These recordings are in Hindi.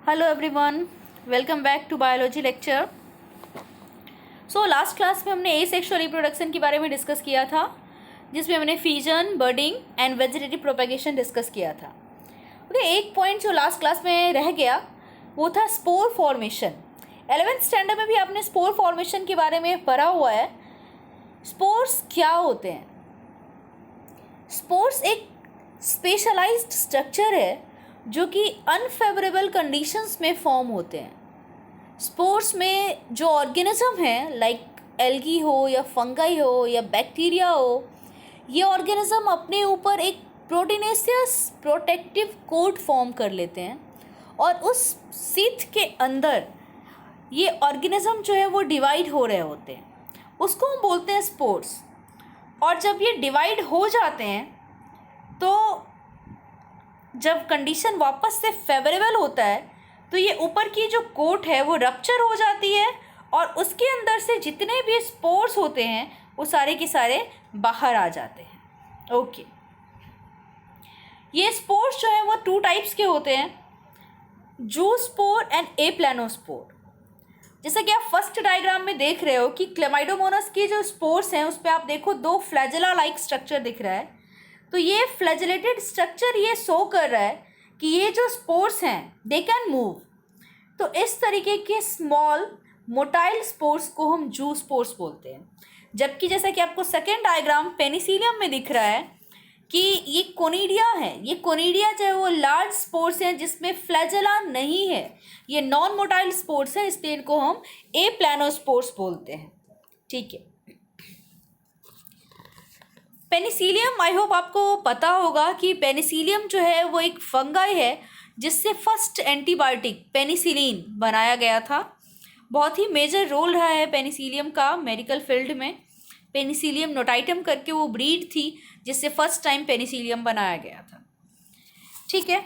Hello everyone, welcome back to biology lecture. So last class में हमने एसेक्सुअल रिप्रोडक्शन के बारे में डिस्कस किया था, जिसमें हमने fission, budding and vegetative propagation discuss किया था। ओके, एक पॉइंट जो लास्ट क्लास में रह गया वो था स्पोर फॉर्मेशन। 11th स्टैंडर्ड में भी आपने स्पोर फॉर्मेशन के बारे में पढ़ा हुआ है। स्पोर्स क्या होते हैं? स्पोर्स एक स्पेशलाइज्ड स्ट्रक्चर है जो कि अनफेवरेबल कंडीशंस में फॉर्म होते हैं। स्पोर्स में जो ऑर्गेनिज्म हैं लाइक एल्गी हो या फंगाई हो या बैक्टीरिया हो, ये ऑर्गेनिज्म अपने ऊपर एक प्रोटीनेशियस प्रोटेक्टिव कोट फॉर्म कर लेते हैं और उस सीथ के अंदर ये ऑर्गेनिज्म जो है वो डिवाइड हो रहे होते हैं, उसको हम बोलते हैं स्पोर्स। और जब ये डिवाइड हो जाते हैं तो जब कंडीशन वापस से फेवरेबल होता है तो ये ऊपर की जो कोट है वो रप्चर हो जाती है और उसके अंदर से जितने भी स्पोर्स होते हैं वो सारे के सारे बाहर आ जाते हैं। ओके, ये स्पोर्स जो हैं वो 2 टाइप्स के होते हैं, जूस्पोर एंड एप्लानोस्पोर। जैसा कि आप फर्स्ट डायग्राम में देख रहे हो कि क्लेमाइडोमोनास की जो स्पोर्स हैं उस पर आप देखो 2 फ्लैजेला लाइक स्ट्रक्चर दिख रहा है। तो ये फ्लैजेलेटेड स्ट्रक्चर ये शो कर रहा है कि ये जो स्पोर्स हैं दे कैन मूव। तो इस तरीके के स्मॉल मोटाइल स्पोर्स को हम जू स्पोर्स बोलते हैं। जबकि जैसा कि आपको सेकेंड डायग्राम पेनिसिलियम में दिख रहा है कि ये कोनिडिया है। ये कोनिडिया जो है वो लार्ज स्पोर्स हैं जिसमें फ्लैजेला नहीं है, ये नॉन मोटाइल स्पोर्स हैं, इसलिए इनको हम एप्लानोस्पोर्स बोलते हैं। ठीक है, पेनिसिलियम, आई होप आपको पता होगा कि पेनिसिलियम जो है वो एक फंगाई है जिससे फर्स्ट एंटीबायोटिक पेनिसिलिन बनाया गया था। बहुत ही मेजर रोल रहा है पेनिसिलियम का मेडिकल फील्ड में। पेनिसिलियम नोटाइटम करके वो ब्रीड थी जिससे फर्स्ट टाइम पेनिसिलियम बनाया गया था। ठीक है,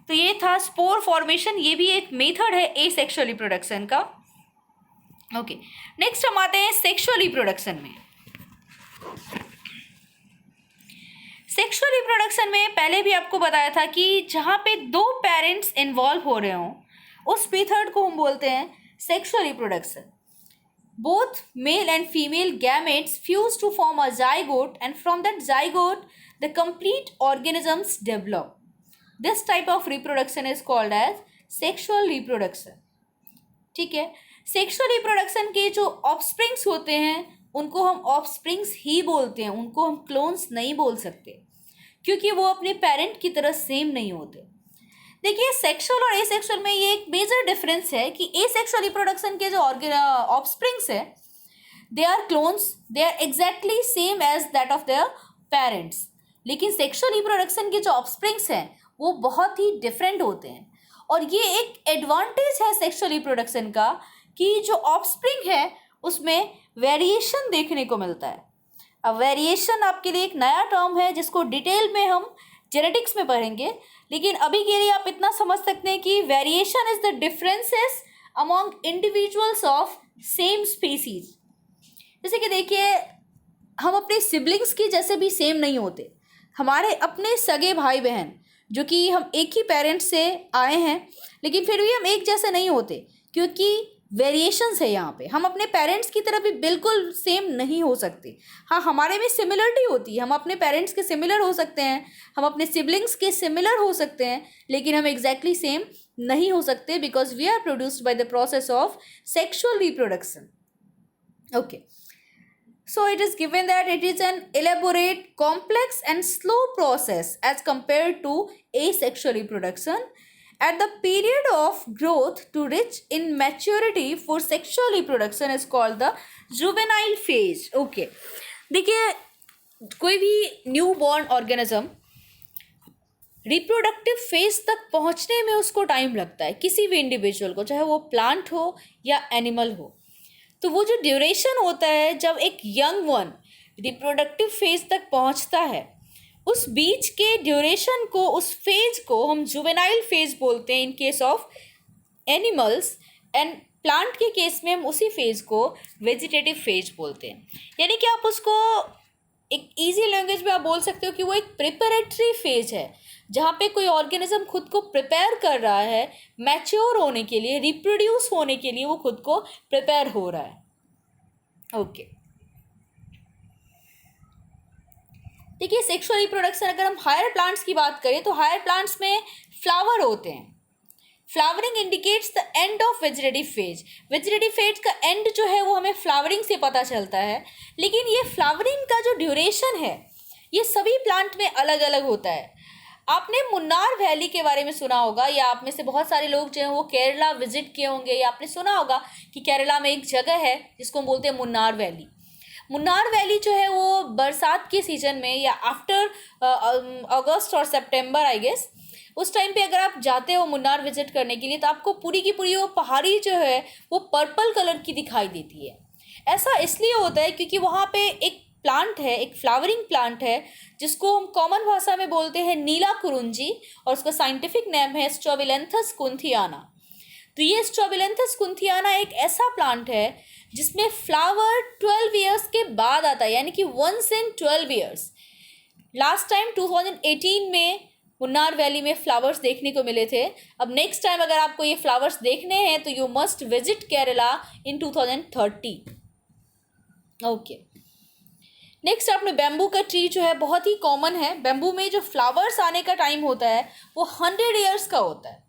तो ये था स्पोर फॉर्मेशन, ये भी एक मेथड है एसेक्सुअल रिप्रोडक्शन का। ओके, नेक्स्ट हम आते हैं सेक्सुअल रिप्रोडक्शन में। सेक्सुअल रिप्रोडक्शन में पहले भी आपको बताया था कि जहाँ पे 2 पेरेंट्स इन्वॉल्व हो रहे हों उस मेथड को हम बोलते हैं sexual reproduction. Both male and female gametes fuse to form a zygote and from that zygote the complete organisms develop. This type of reproduction is called as sexual reproduction. ठीक है, सेक्सुअल रिप्रोडक्शन के जो ऑफस्प्रिंग्स होते हैं उनको हम ऑफस्प्रिंग्स ही बोलते हैं, उनको हम क्लोन्स नहीं बोल सकते क्योंकि वो अपने पेरेंट की तरह सेम नहीं होते। देखिए, सेक्सुअल और एसेक्सुअल में ये एक मेजर डिफरेंस है कि एसेक्सुअल रिप्रोडक्शन के जो ऑफस्प्रिंग्स है they are clones, they are exactly same as that of their parents. लेकिन सेक्सुअल रिप्रोडक्शन के जो ऑफस्प्रिंग्स हैं वो बहुत ही डिफरेंट होते हैं और ये एक एडवांटेज है सेक्सुअल रिप्रोडक्शन का कि जो ऑफस्प्रिंग है उसमें वेरिएशन देखने को मिलता है। अब वेरिएशन आपके लिए एक नया टर्म है जिसको डिटेल में हम जेनेटिक्स में पढ़ेंगे, लेकिन अभी के लिए आप इतना समझ सकते हैं कि variation is the differences among individuals of same species. जैसे कि देखिए, हम अपने सिबलिंग्स की जैसे भी सेम नहीं होते। हमारे अपने सगे भाई बहन जो कि हम एक ही पेरेंट्स से आए हैं लेकिन फिर भी हम एक जैसे नहीं होते क्योंकि वेरिएशंस है। यहाँ पे हम अपने पेरेंट्स की तरह भी बिल्कुल सेम नहीं हो सकते। हाँ, हमारे में सिमिलरिटी होती है, हम अपने पेरेंट्स के सिमिलर हो सकते हैं, हम अपने सिबलिंग्स के सिमिलर हो सकते हैं, लेकिन हम एग्जैक्टली सेम नहीं हो सकते because we are produced by the process of sexual reproduction. Okay, so it is given that it is an elaborate, complex and slow process as compared to asexual reproduction. At the period of growth to reach in maturity for sexual reproduction is called the juvenile phase. Okay, देखिए, कोई भी new born organism reproductive phase तक पहुंचने में उसको टाइम लगता है, किसी भी इंडिविजुअल को, चाहे वो प्लांट हो या एनिमल हो। तो वो जो ड्यूरेशन होता है जब एक यंग वन रिप्रोडक्टिव फेज तक पहुंचता है, उस बीच के ड्यूरेशन को, उस फेज को हम जुवेनाइल फेज बोलते हैं in case of animals, and plant के केस में हम उसी फेज को वेजिटेटिव फेज बोलते हैं। यानी कि आप उसको एक इजी लैंग्वेज में आप बोल सकते हो कि वो एक प्रिपरेटरी फेज है जहाँ पे कोई ऑर्गेनिज्म खुद को प्रिपेयर कर रहा है मैच्योर होने के लिए, रिप्रोड्यूस होने के लिए वो खुद को प्रिपेयर हो रहा है। ओके, देखिए सेक्सुअल रिप्रोडक्शन, अगर हम हायर प्लांट्स की बात करें तो हायर प्लांट्स में फ्लावर होते हैं। Flowering indicates the end of vegetative phase. Vegetative phase का एंड जो है वो हमें फ्लावरिंग से पता चलता है, लेकिन ये फ्लावरिंग का जो ड्यूरेशन है ये सभी प्लांट में अलग अलग होता है। आपने मुन्नार वैली के बारे में सुना होगा, या आप में से बहुत सारे लोग जो हैं वो केरला विजिट किए होंगे, या आपने सुना होगा कि केरला में एक जगह है जिसको हम बोलते हैं मुन्नार वैली। मुन्नार वैली जो है वो बरसात के सीजन में या आफ्टर अगस्त और सितंबर आई गेस, उस टाइम पे अगर आप जाते हो मुन्नार विजिट करने के लिए तो आपको पूरी की पूरी वो पहाड़ी जो है वो पर्पल कलर की दिखाई देती है। ऐसा इसलिए होता है क्योंकि वहाँ पे एक प्लांट है, एक फ्लावरिंग प्लांट है जिसको हम कॉमन भाषा में बोलते हैं नीला कुरुंजी, और उसका साइंटिफिक नेम है स्ट्रोबिलेंथस कुंथियाना। तो ये स्ट्रोबिलेंथस कुंथियाना एक ऐसा प्लांट है जिसमें फ्लावर 12 ईयर्स के बाद आता है, यानी कि once in 12 years. Last time 2018 में मुन्नार वैली में फ्लावर्स देखने को मिले थे। अब नेक्स्ट टाइम अगर आपको ये फ्लावर्स देखने हैं तो you must visit Kerala in 2030। Okay, next आपने बैम्बू का ट्री जो है बहुत ही कॉमन है। बैम्बू में जो फ्लावर्स आने का टाइम होता है वो 100 ईयर्स का होता है।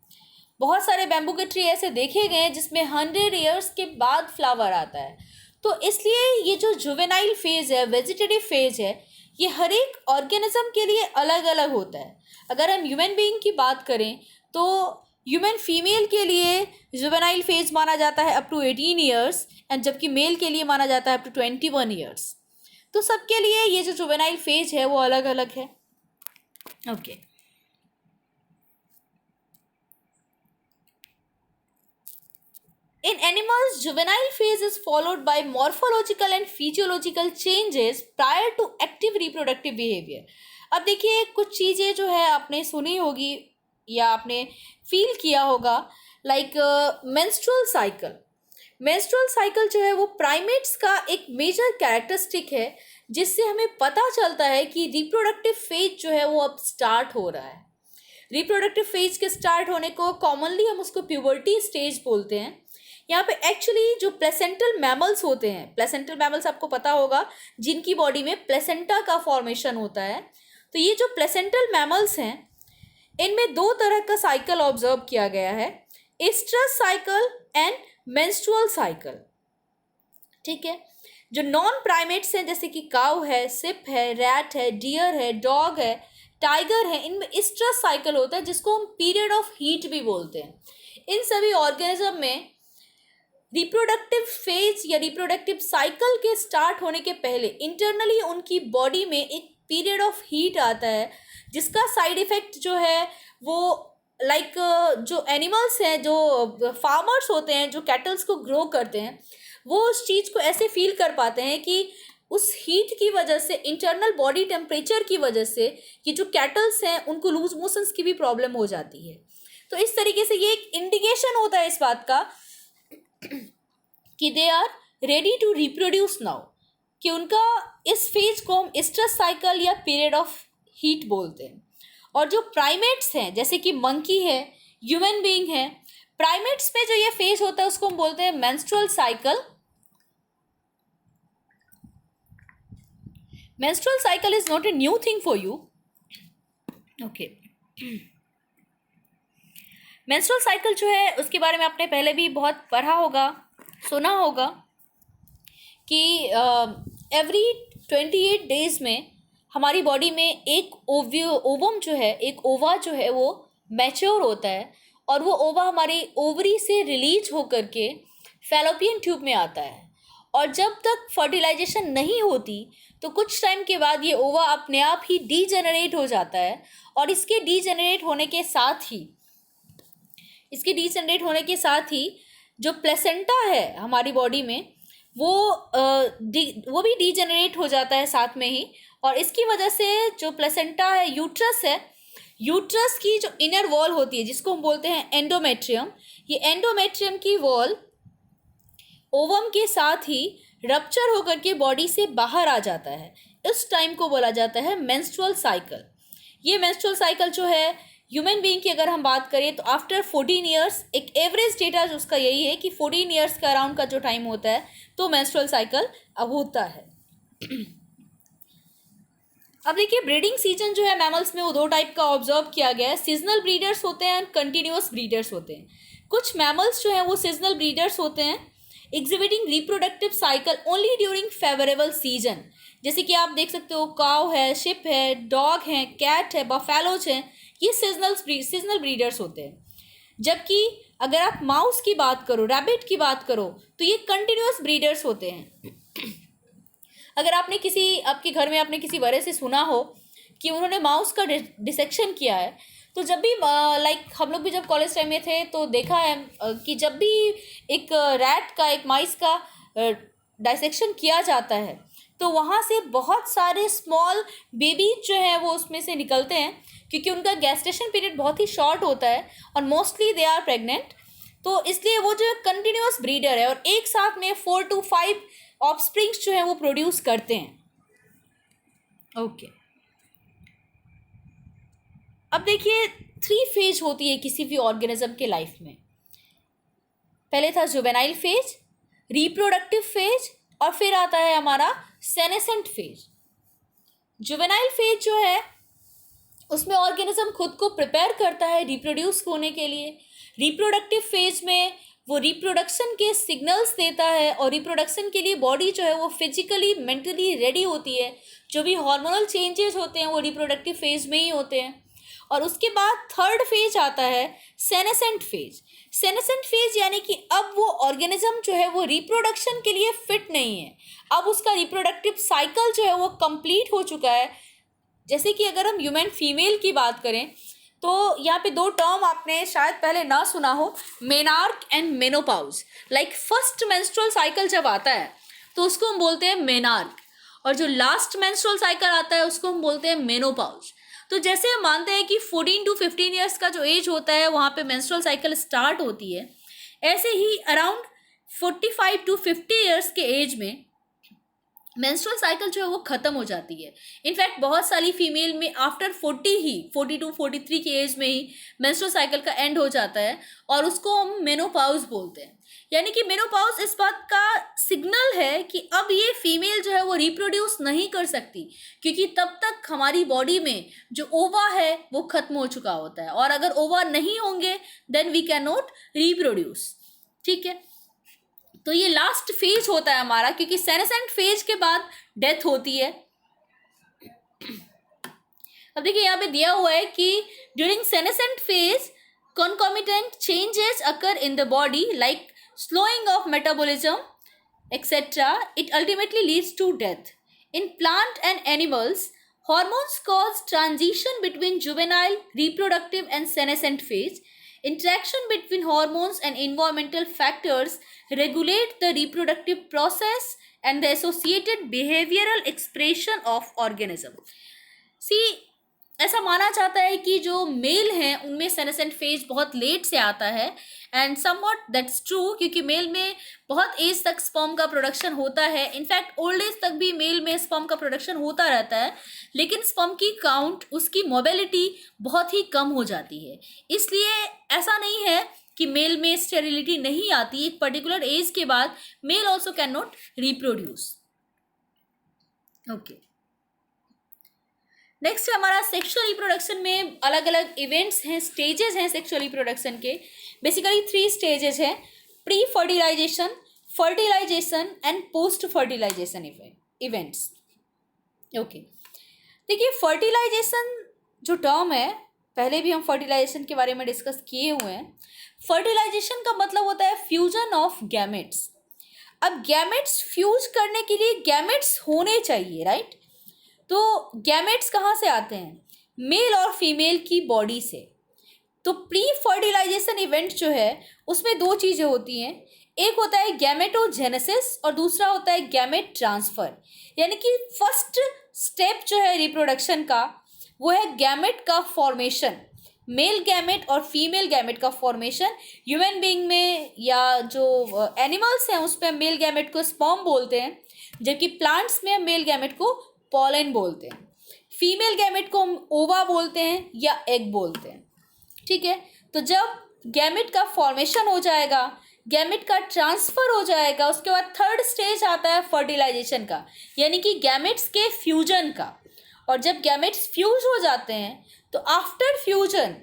बहुत सारे बैम्बू के ट्री ऐसे देखे गए हैं जिसमें 100 ईयर्स के बाद फ्लावर आता है। तो इसलिए ये जो जुवेनाइल फेज है, वेजिटेटिव फेज है, ये हर एक ऑर्गेनिज्म के लिए अलग अलग होता है। अगर हम ह्यूमन बीइंग की बात करें तो ह्यूमन फीमेल के लिए जुवेनाइल फेज माना जाता है अप टू 18 ईयर्स, एंड जबकि मेल के लिए माना जाता है अप टू 21 ईयर्स। तो सबके लिए ये जो जुवेनाइल फेज है वो अलग अलग है। Okay, in animals, juvenile phase is followed by morphological and physiological changes prior to active reproductive behavior. अब देखिए कुछ चीज़ें जो है आपने सुनी होगी या आपने फील किया होगा, like menstrual cycle. Menstrual cycle जो है वो प्राइमेट्स का एक मेजर कैरेक्टरिस्टिक है जिससे हमें पता चलता है कि रिप्रोडक्टिव फेज जो है वो अब स्टार्ट हो रहा है। रिप्रोडक्टिव फेज के स्टार्ट होने को कॉमनली हम उसको प्यूबर्टी स्टेज बोलते हैं। यहाँ पे एक्चुअली जो प्लेसेंटल मैमल्स होते हैं, प्लेसेंटल मैमल्स आपको पता होगा जिनकी बॉडी में प्लेसेंटा का फॉर्मेशन होता है। तो ये जो प्लेसेंटल मैमल्स हैं इनमें दो तरह का साइकिल ऑब्जर्व किया गया है, oestrus cycle and menstrual cycle. ठीक है, जो नॉन प्राइमेट्स हैं जैसे कि काऊ है, सिप है, रैट है, डियर है, डॉग है, टाइगर है, इनमें एस्ट्रस साइकिल होता है जिसको हम पीरियड ऑफ हीट भी बोलते हैं। इन सभी ऑर्गेनिज्म में रिप्रोडक्टिव फेज या रिप्रोडक्टिव साइकिल के स्टार्ट होने के पहले इंटरनली उनकी बॉडी में एक पीरियड ऑफ हीट आता है जिसका साइड इफ़ेक्ट जो है वो लाइक जो एनिमल्स हैं, जो फार्मर्स होते हैं, जो कैटल्स को ग्रो करते हैं, वो उस चीज़ को ऐसे फील कर पाते हैं कि उस हीट की वजह से, इंटरनल बॉडी टेम्परेचर की वजह से कि जो कैटल्स हैं उनको लूज मोशंस की भी प्रॉब्लम हो जाती है। तो इस तरीके से ये एक इंडिकेशन होता है इस बात का कि they are ready to reproduce now, कि उनका इस फेज को हम एस्ट्रस साइकिल या पीरियड ऑफ हीट बोलते हैं। और जो प्राइमेट्स हैं जैसे कि मंकी है, ह्यूमन बीइंग है, प्राइमेट्स में जो ये फेज होता है उसको हम बोलते हैं menstrual cycle. Menstrual cycle is not a new thing for you. Okay, menstrual cycle जो है उसके बारे में आपने पहले भी बहुत पढ़ा होगा, सुना होगा कि एवरी 28 डेज में हमारी बॉडी में एक ओवम जो है, एक ओवा जो है वो मैच्योर होता है, और वो ओवा हमारे ओवरी से रिलीज होकर के फैलोपियन ट्यूब में आता है। और जब तक फर्टिलाइजेशन नहीं होती तो कुछ टाइम के बाद ये ओवा अपने आप ही डीजेनरेट हो जाता है, और इसके डीजेनरेट होने के साथ ही जो प्लेसेंटा है हमारी बॉडी में वो भी डीजेनरेट हो जाता है साथ में ही। और इसकी वजह से जो प्लेसेंटा है, यूट्रस है, यूट्रस की जो इनर वॉल होती है जिसको हम बोलते हैं एंडोमेट्रियम, ये एंडोमेट्रियम की वॉल ओवम के साथ ही रप्चर होकर के बॉडी से बाहर आ जाता है। इस टाइम को बोला जाता है मेंस्ट्रुअल साइकिल। ये मेंस्ट्रुअल साइकिल जो है ह्यूमन बीइंग की अगर हम बात करें तो आफ्टर 14 ईयर्स, एक एवरेज डेटा जो उसका यही है कि 14 ईयर्स का अराउंड का जो टाइम होता है तो मेंस्ट्रुअल साइकिल अब होता है। अब देखिए ब्रीडिंग सीजन जो है मैमल्स में वो दो टाइप का ऑब्जर्व किया गया है, सीजनल ब्रीडर्स होते हैं एंड कंटिन्यूअस ब्रीडर्स होते हैं। कुछ मैमल्स जो हैं वो सीजनल ब्रीडर्स होते हैं exhibiting reproductive cycle only during favourable season. जैसे कि आप देख सकते हो काउ है, शिप है, डॉग है, कैट है, बफेलोज हैं, ये सीजनल ब्रीडर्स होते हैं। जबकि अगर आप माउस की बात करो, रैबिट की बात करो, तो ये कंटिन्यूअस ब्रीडर्स होते हैं। अगर आपने किसी आपके घर में आपने किसी बड़े से सुना हो कि उन्होंने माउस का डिसेक्शन किया है, तो जब भी लाइक हम लोग भी जब कॉलेज टाइम में थे तो देखा है कि जब भी एक रैट का, एक माइस का डाइसेक्शन किया जाता है तो वहाँ से बहुत सारे स्मॉल बेबी जो है वो उसमें से निकलते हैं, क्योंकि उनका गैस्टेशन पीरियड बहुत ही शॉर्ट होता है और मोस्टली दे आर प्रेग्नेंट। तो इसलिए वो जो कंटिन्यूअस ब्रीडर है और एक साथ में 4 to 5 ऑफस्प्रिंग्स जो है वो प्रोड्यूस करते हैं। ओके, अब देखिए 3 फेज होती है किसी भी ऑर्गेनिज्म के लाइफ में। पहले था जुवेनाइल फेज, रिप्रोडक्टिव फेज और फिर आता है हमारा सेनेसेंट फेज। जुवेनाइल फेज जो है उसमें ऑर्गेनिज्म खुद को प्रिपेयर करता है रिप्रोड्यूस होने के लिए। रिप्रोडक्टिव फेज में वो रिप्रोडक्शन के सिग्नल्स देता है और रिप्रोडक्शन के लिए बॉडी जो है वो फिजिकली मेंटली रेडी होती है। जो भी हार्मोनल चेंजेस होते हैं वो रिप्रोडक्टिव फेज में ही होते हैं। और उसके बाद थर्ड फेज आता है सेनेसेंट फेज। सेनेसेंट फेज यानी कि अब वो ऑर्गेनिज्म जो है वो रिप्रोडक्शन के लिए फिट नहीं है, अब उसका रिप्रोडक्टिव साइकिल जो है वो कंप्लीट हो चुका है। जैसे कि अगर हम ह्यूमन फीमेल की बात करें तो यहाँ पे दो टर्म आपने शायद पहले ना सुना हो, menarche and menopause. Like first menstrual cycle जब आता है तो उसको हम बोलते हैं मेनार्क, और जो लास्ट मेंस्ट्रुअल साइकिल आता है उसको हम बोलते हैं मेनोपाउज। तो जैसे हम मानते हैं कि 14 to 15 ईयर्स का जो एज होता है वहाँ पे मेंस्ट्रुअल साइकिल स्टार्ट होती है, ऐसे ही अराउंड 45 to 50 ईयर्स के एज में मेंस्ट्रुअल साइकिल जो है वो ख़त्म हो जाती है। इनफैक्ट बहुत सारी फीमेल में आफ्टर 40 to 43 की एज में ही मेंस्ट्रुअल साइकिल का एंड हो जाता है और उसको हम मेनोपाउज बोलते हैं। यानी कि मेनोपाउज इस बात का सिग्नल है कि अब ये फीमेल जो है वो रिप्रोड्यूस नहीं कर सकती, क्योंकि तब तक हमारी बॉडी में जो ओवा है वो ख़त्म हो चुका होता है, और अगर ओवा नहीं होंगे then we can not reproduce. ठीक है, तो ये लास्ट फेज होता है हमारा, क्योंकि सेनेसेंट फेज के बाद डेथ होती है। अब देखिए यहाँ पे दिया हुआ है कि during senescent phase concomitant changes occur in the body like slowing of metabolism etc. It ultimately leads to death. In plant and animals, hormones cause transition between juvenile, reproductive and senescent phase. Interaction between hormones and environmental factors regulate the reproductive process and the associated behavioral expression of organism. See, ऐसा माना जाता है कि जो मेल हैं उनमें सेनेसेंट फेज बहुत लेट से आता है, एंड समवॉट दैट्स ट्रू, क्योंकि मेल में बहुत एज तक स्पर्म का प्रोडक्शन होता है। इनफैक्ट ओल्ड एज तक भी मेल में स्पर्म का प्रोडक्शन होता रहता है, लेकिन स्पर्म की काउंट, उसकी मोबिलिटी बहुत ही कम हो जाती है। इसलिए ऐसा नहीं है कि मेल में स्टेरिलिटी नहीं आती, एक पर्टिकुलर एज के बाद male also can not reproduce. Okay, next हमारा सेक्सुअल रिप्रोडक्शन में अलग अलग इवेंट्स हैं, स्टेजेस हैं सेक्सुअल रिप्रोडक्शन के। बेसिकली 3 स्टेजेस हैं, pre fertilisation, fertilisation and post fertilisation events. Okay, देखिए फर्टिलाइजेशन जो टर्म है, पहले भी हम फर्टिलाइजेशन के बारे में डिस्कस किए हुए हैं। फर्टिलाइजेशन का मतलब होता है फ्यूजन ऑफ गैमेट्स। अब गैमेट्स फ्यूज करने के लिए गैमेट्स होने चाहिए, राइट? तो गैमेट्स कहाँ से आते हैं? मेल और फीमेल की बॉडी से। तो प्री फर्टिलाइजेशन इवेंट जो है उसमें 2 चीज़ें होती हैं, एक होता है गैमेटोजेनेसिस और दूसरा होता है गैमेट ट्रांसफ़र। यानी कि फर्स्ट स्टेप जो है रिप्रोडक्शन का वो है गैमेट का फॉर्मेशन, मेल गैमेट और फीमेल गैमेट का फॉर्मेशन। ह्यूमन बीइंग में या जो एनिमल्स हैं उस पर मेल गैमेट को स्पर्म बोलते हैं, जबकि प्लांट्स में मेल गैमेट को पॉलन बोलते हैं। फीमेल गैमेट को हम ओवा बोलते हैं या एग बोलते हैं, ठीक है। तो जब गैमेट का फॉर्मेशन हो जाएगा, गैमेट का ट्रांसफर हो जाएगा, उसके बाद थर्ड स्टेज आता है फर्टिलाइजेशन का, यानी कि गैमेट्स के फ्यूजन का। और जब गैमेट्स फ्यूज हो जाते हैं तो आफ्टर फ्यूजन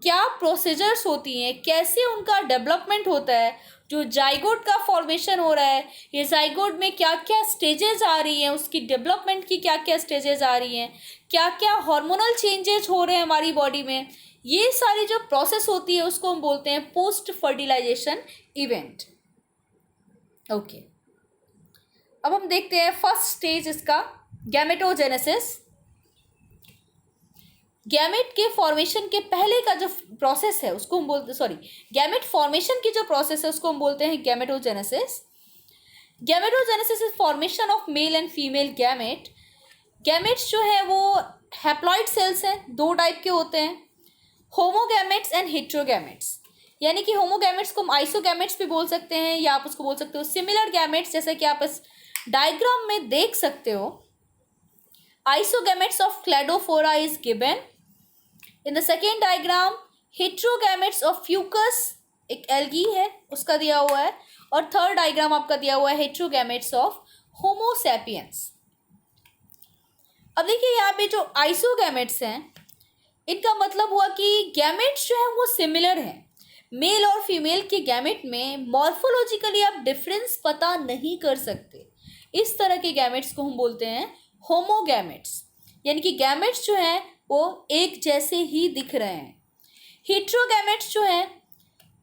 क्या प्रोसीजर्स होती हैं, कैसे उनका डेवलपमेंट होता है, जो जाइगोट का फॉर्मेशन हो रहा है, ये जाइगोट में क्या क्या स्टेजेस आ रही हैं, उसकी डेवलपमेंट की क्या क्या स्टेजेस आ रही हैं, क्या क्या हार्मोनल चेंजेस हो रहे हैं हमारी बॉडी में, ये सारी जो प्रोसेस होती है उसको हम बोलते हैं पोस्ट फर्टिलाइजेशन इवेंट। ओके, अब हम देखते हैं फर्स्ट स्टेज इसका, गैमेटोजेनेसिस। गैमेट के फॉर्मेशन के पहले का जो प्रोसेस है उसको हम बोलते गैमेट फॉर्मेशन की जो प्रोसेस है उसको हम बोलते हैं gametogenesis. Gametogenesis is formation of male and female gamete. Gametes जो है वो हैप्लॉइड सेल्स हैं, दो टाइप के होते हैं, होमोगैमेट्स एंड हेट्रोगैमेट्स। यानी कि होमोगैमेट्स को हम आइसोगैमेट्स भी बोल सकते हैं, या आप उसको बोल सकते हो सिमिलर गैमेट्स, जैसे कि आप इस डायग्राम में देख सकते हो। Isogametes of Cladophora is given in the second diagram. Heterogametes of Fucus, एक एल्गी है उसका दिया हुआ है, और थर्ड डायग्राम आपका दिया हुआ है हेट्रोगैमेट्स ऑफ होमोसैपियंस। अब देखिए यहाँ पे जो आइसोगैमेट्स हैं, इनका मतलब हुआ कि गैमेट्स जो है वो सिमिलर हैं। मेल और फीमेल के गैमेट में मॉर्फोलॉजिकली आप डिफरेंस पता नहीं कर सकते, इस तरह के गैमेट्स को हम बोलते हैं होमोगैमेट्स, यानी कि गैमेट्स जो हैं वो एक जैसे ही दिख रहे हैं। हेट्रोगैमेट्स जो हैं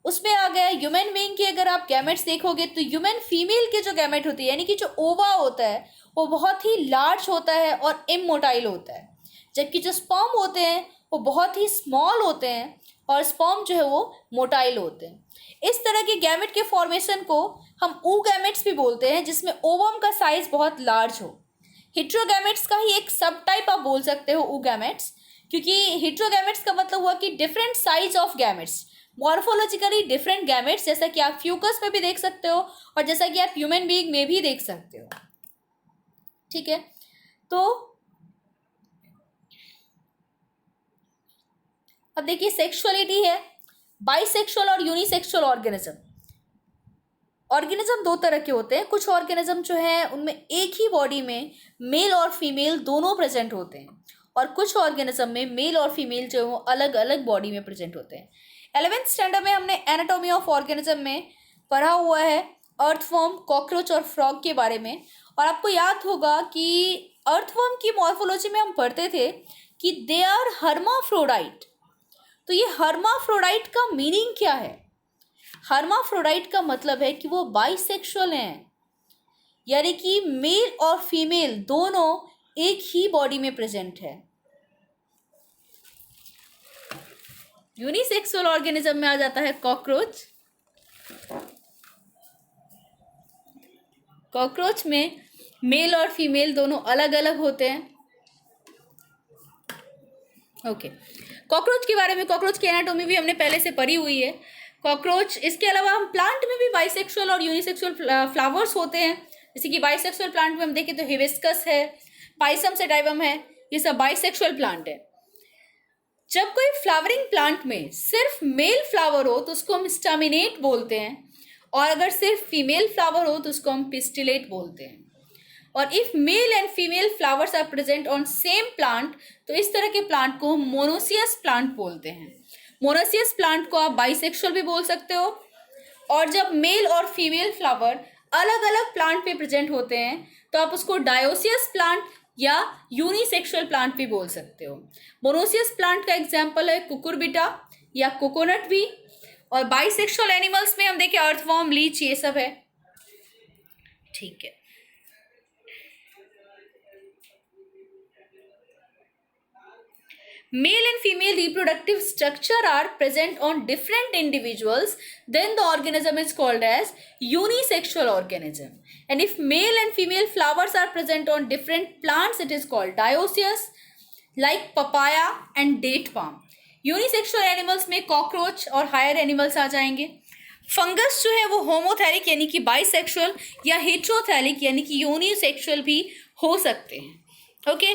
उसमें आ गया ह्यूमन बीइंग के, अगर आप गैमेट्स देखोगे तो ह्यूमन फीमेल के जो गैमेट होती है, यानी कि जो ओवा होता है वो बहुत ही लार्ज होता है और इमोटाइल होता है, जबकि जो स्पर्म होते हैं वो बहुत ही स्मॉल होते हैं और स्पर्म जो है वो मोटाइल होते हैं। इस तरह के गैमेट के फॉर्मेशन को हम oogametes भी बोलते हैं, जिसमें ओवम का साइज बहुत लार्ज हो। हेट्रोगैमेट्स का ही एक सब टाइप आप बोल सकते हो oogametes, क्योंकि हेट्रोगैमेट्स का मतलब हुआ कि different size of gametes, morphologically different gametes, जैसा कि आप फ्यूकस में भी देख सकते हो और जैसा कि आप ह्यूमन बीइंग में भी देख सकते हो, ठीक है। तो अब देखिए सेक्सुअलिटी है, बाइसेक्सुअल और यूनिसेक्सुअल ऑर्गेनिज्म। ऑर्गेनिज्म दो तरह के होते हैं, कुछ ऑर्गेनिज्म जो है उनमें एक ही बॉडी में मेल और फीमेल दोनों प्रेजेंट होते हैं, और कुछ ऑर्गेनिज्म में मेल और फीमेल जो है वो अलग अलग बॉडी में प्रेजेंट होते हैं। 11th स्टैंडर्ड में हमने एनाटॉमी ऑफ ऑर्गेनिज्म में पढ़ा हुआ है अर्थवर्म, कॉकरोच और फ्रॉग के बारे में, और आपको याद होगा कि अर्थवर्म की मॉर्फोलॉजी में हम पढ़ते थे कि दे आर हर्माफ्रोडाइट। तो ये हर्माफ्रोडाइट का मीनिंग क्या है? हर्माफ्रोडाइट का मतलब है कि वो बाइसेक्सुअल हैं, यानी कि मेल और फीमेल दोनों एक ही बॉडी में प्रेजेंट है। यूनिसेक्सुअल ऑर्गेनिज्म में आ जाता है कॉकरोच। कॉकरोच में मेल और फीमेल दोनों अलग अलग होते हैं। ओके, कॉकरोच के बारे में, कॉकरोच की एनाटॉमी भी हमने पहले से पढ़ी हुई है। कॉकरोच, इसके अलावा हम प्लांट में भी बाइसेक्सुअल और यूनिसेक्सुअल फ्लावर्स होते हैं, जैसे कि बाइसेक्सुअल प्लांट में हम देखें तो हिबिस्कस है, पाइसम सेटाइवम है, ये सब बाइसेक्सुअल प्लांट है। जब कोई फ्लावरिंग प्लांट में सिर्फ मेल फ्लावर हो तो उसको हम स्टामिनेट बोलते हैं, और अगर सिर्फ फीमेल फ्लावर हो तो उसको हम पिस्टिलेट बोलते हैं। और if male and female flowers are present on same plant, तो इस तरह के प्लांट को हम मोनोसियस प्लांट बोलते हैं। मोनोसियस प्लांट को आप बाइसेक्सुअल भी बोल सकते हो। और जब मेल और फीमेल फ्लावर अलग अलग प्लांट पे प्रेजेंट होते हैं तो आप उसको डायोसियस प्लांट या यूनिसेक्सुअल प्लांट भी बोल सकते हो। मोनोसियस प्लांट का एग्जाम्पल है कुकुरबिटा या कोकोनट भी। और बाइसेक्सुअल एनिमल्स में हम देखें अर्थवर्म, लीच, ये सब है, ठीक है। Male and female reproductive structure are present on different individuals, then the organism is called as unisexual organism. And if male and female flowers are present on different plants, it is called dioecious, like papaya and date palm. Unisexual animals में cockroach और higher animals आ जाएंगे। फंगस जो है वो होमोथैलिक यानी कि बाइसेक्सुअल या हेट्रोथैलिक यानी कि यूनिसेक्सुअल भी हो सकते हैं। ओके,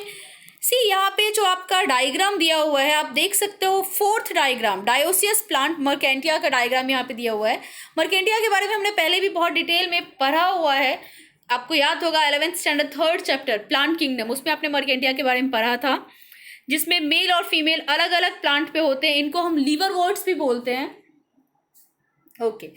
सी यहाँ पे जो आपका डायग्राम दिया हुआ है आप देख सकते हो, fourth diagram dioecious plant Marchantia का डायग्राम यहाँ पे दिया हुआ है। मर्केंटिया के बारे में हमने पहले भी बहुत डिटेल में पढ़ा हुआ है, आपको याद होगा 11th standard 3rd chapter plant kingdom, उसमें आपने मर्केंटिया के बारे में पढ़ा था, जिसमें मेल और फीमेल अलग अलग प्लांट पे होते हैं, इनको हम लीवरवर्ट्स भी बोलते हैं। ओके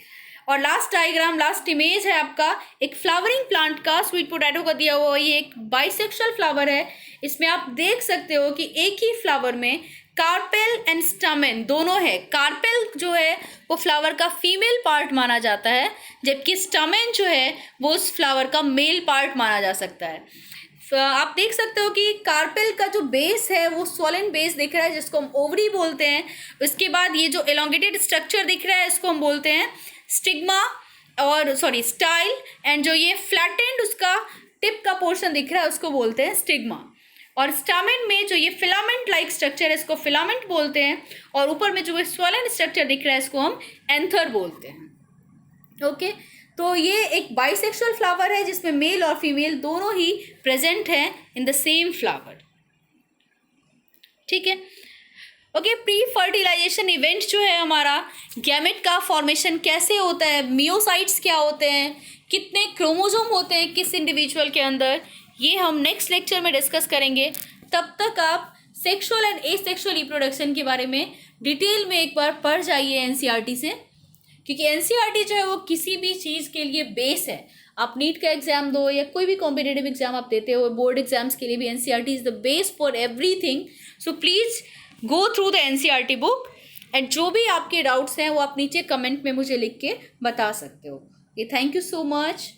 और लास्ट डायग्राम, लास्ट इमेज है आपका एक फ्लावरिंग प्लांट का, स्वीट पोटैटो का दिया हुआ। ये एक बाइसेक्सुअल फ्लावर है, इसमें आप देख सकते हो कि एक ही फ्लावर में कार्पेल एंड स्टैमेन दोनों है। कार्पेल जो है वो फ्लावर का फीमेल पार्ट माना जाता है, जबकि स्टैमेन जो है वो उस फ्लावर का मेल पार्ट माना जा सकता है। आप देख सकते हो कि कार्पेल का जो बेस है वो स्वॉलन बेस दिख रहा है, जिसको हम ओवरी बोलते हैं। उसके बाद ये जो एलोंगेटेड स्ट्रक्चर दिख रहा है इसको हम बोलते हैं स्टिग्मा और स्टाइल, एंड जो ये फ्लैटेंड उसका टिप का पोर्शन दिख रहा है उसको बोलते हैं स्टिग्मा। और स्टामेन में जो ये फिलामेंट लाइक स्ट्रक्चर है इसको फिलामेंट बोलते हैं, और ऊपर में जो स्वॉलन स्ट्रक्चर दिख रहा है इसको हम एंथर बोलते हैं। ओके तो ये एक बाइसेक्सुअल फ्लावर है जिसमें मेल और फीमेल दोनों ही प्रेजेंट हैं इन द सेम फ्लावर। ठीक है, ओके प्री फर्टिलाइजेशन इवेंट जो है हमारा, गैमेट का फॉर्मेशन कैसे होता है, मियोसाइट्स क्या होते हैं, कितने क्रोमोसोम होते हैं किस इंडिविजुअल के अंदर, ये हम नेक्स्ट लेक्चर में डिस्कस करेंगे। तब तक आप सेक्सुअल एंड एसेक्सुअल रिप्रोडक्शन के बारे में डिटेल में एक बार पढ़ जाइए एनसीईआरटी से, क्योंकि एनसीईआरटी जो है वो किसी भी चीज़ के लिए बेस है। आप नीट का एग्जाम दो या कोई भी कॉम्पिटेटिव एग्जाम आप देते हो, बोर्ड एग्जाम्स के लिए भी NCERT is the base for everything. So please go through the NCERT book, and जो भी आपके डाउट्स हैं वो आप नीचे कमेंट में मुझे लिख के बता सकते हो। Thank you so much.